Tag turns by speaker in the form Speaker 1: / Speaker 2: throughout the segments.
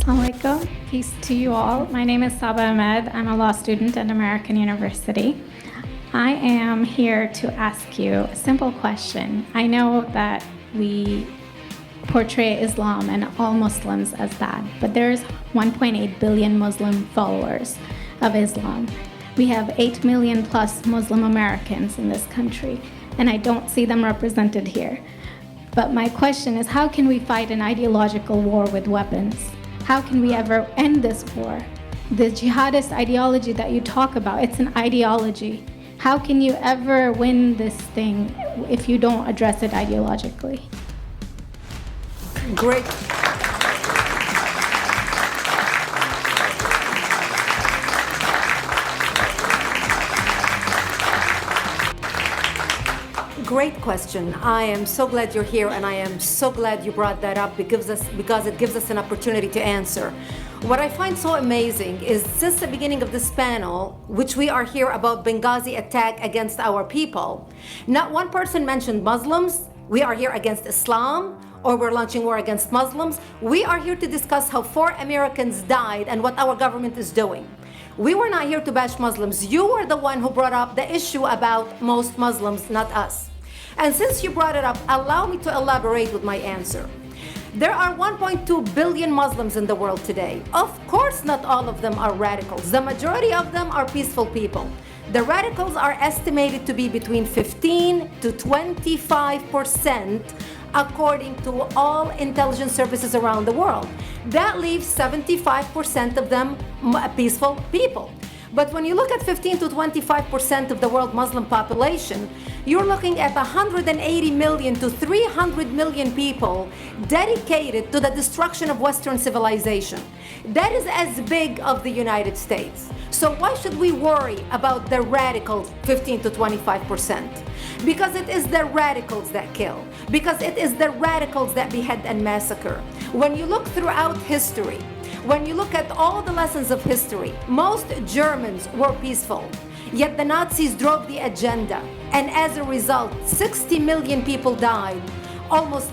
Speaker 1: Assalamualaikum. Peace to you all. My name is Saba Ahmed. I'm a law student at American University. I am here to ask you a simple question. I know that we portray Islam and all Muslims as that, but there's 1.8 billion Muslim followers of Islam. We have 8 million plus Muslim Americans in this country, and I don't see them represented here. But my question is, how can we fight an ideological war with weapons? How can we ever end this war? The jihadist ideology that you talk about, it's an ideology. How can you ever win this thing if you don't address it ideologically?
Speaker 2: Great. Great question. I am so glad you're here, and I am so glad you brought that up because it gives us an opportunity to answer. What I find so amazing is since the beginning of this panel, which we are here about Benghazi attack against our people, not one person mentioned Muslims. We are here against Islam, or we're launching war against Muslims. We are here to discuss how 4 Americans died and what our government is doing. We were not here to bash Muslims. You were the one who brought up the issue about most Muslims, not us. And since you brought it up, allow me to elaborate with my answer. There are 1.2 billion Muslims in the world today. Of course, not all of them are radicals. The majority of them are peaceful people. The radicals are estimated to be between 15 to 25%, according to all intelligence services around the world. That leaves 75% of them peaceful people. But when you look at 15 to 25% of the world Muslim population, you're looking at 180 million to 300 million people dedicated to the destruction of Western civilization. That is as big of the United States. So why should we worry about the radicals, 15 to 25%? Because it is the radicals that kill. Because it is the radicals that behead and massacre. When you look throughout history, when you look at all the lessons of history, most Germans were peaceful, yet the Nazis drove the agenda. And as a result, 60 million people died, almost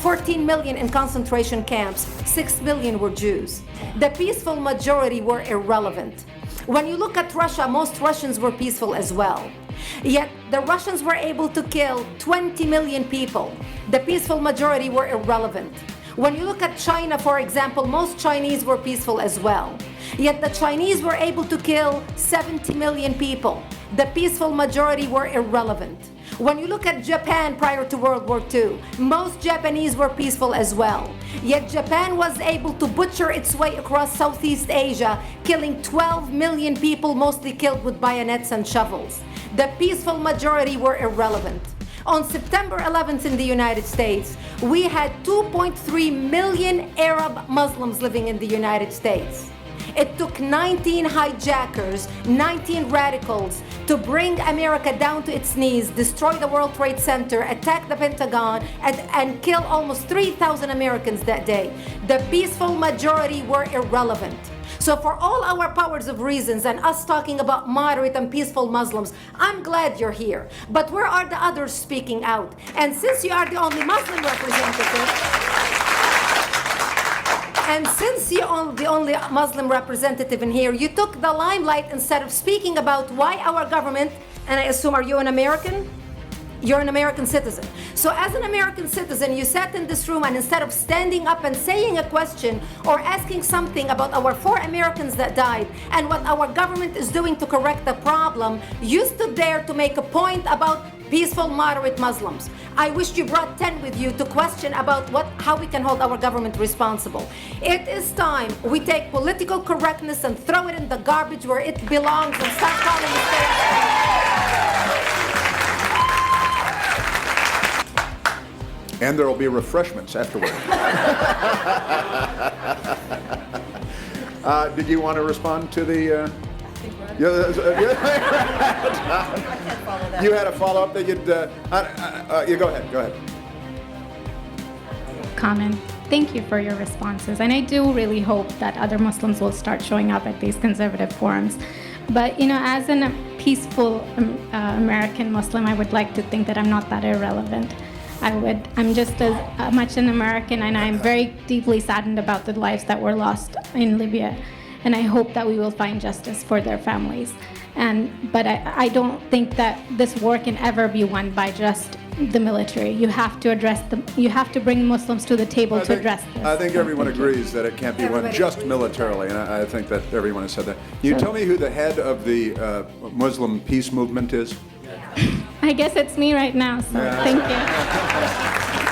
Speaker 2: 14 million in concentration camps, 6 million were Jews. The peaceful majority were irrelevant. When you look at Russia, most Russians were peaceful as well. Yet the Russians were able to kill 20 million people. The peaceful majority were irrelevant. When you look at China, for example, most Chinese were peaceful as well. Yet the Chinese were able to kill 70 million people. The peaceful majority were irrelevant. When you look at Japan prior to World War II, most Japanese were peaceful as well. Yet Japan was able to butcher its way across Southeast Asia, killing 12 million people, mostly killed with bayonets and shovels. The peaceful majority were irrelevant. On September 11th in the United States, we had 2.3 million Arab Muslims living in the United States. It took 19 hijackers, 19 radicals to bring America down to its knees, destroy the World Trade Center, attack the Pentagon, and kill almost 3,000 Americans that day. The peaceful majority were irrelevant. So for all our powers of reasons and us talking about moderate and peaceful Muslims, I'm glad you're here. But where are the others speaking out? And since you are the only Muslim representative, the only Muslim representative in here, you took the limelight instead of speaking about why our government, and I assume, are you an American? You're an American citizen. So as an American citizen, you sat in this room, and instead of standing up and saying a question or asking something about our 4 Americans that died and what our government is doing to correct the problem, you stood there to make a point about peaceful, moderate Muslims. I wish you brought 10 with you to question about how we can hold our government responsible. It is time we take political correctness and throw it in the garbage where it belongs and stop calling it.
Speaker 3: And there will be refreshments afterward. Did you want to respond to the? You had a follow-up that you'd. You go ahead. Go ahead.
Speaker 1: Comment. Thank you for your responses, and I do really hope that other Muslims will start showing up at these conservative forums. But as a peaceful American Muslim, I would like to think that I'm not that irrelevant. I'm just as much an American, and I'm very deeply saddened about the lives that were lost in Libya. And I hope that we will find justice for their families. But I don't think that this war can ever be won by just the military. You have to bring Muslims to the table to address this.
Speaker 3: I think
Speaker 1: So
Speaker 3: everyone
Speaker 1: thank you.
Speaker 3: agrees that it can't be won
Speaker 2: Everybody
Speaker 3: just
Speaker 2: agrees.
Speaker 3: militarily, and I think that everyone has said that. Can you tell me who the head of the Muslim peace movement is?
Speaker 1: I guess it's me right now, so thank you.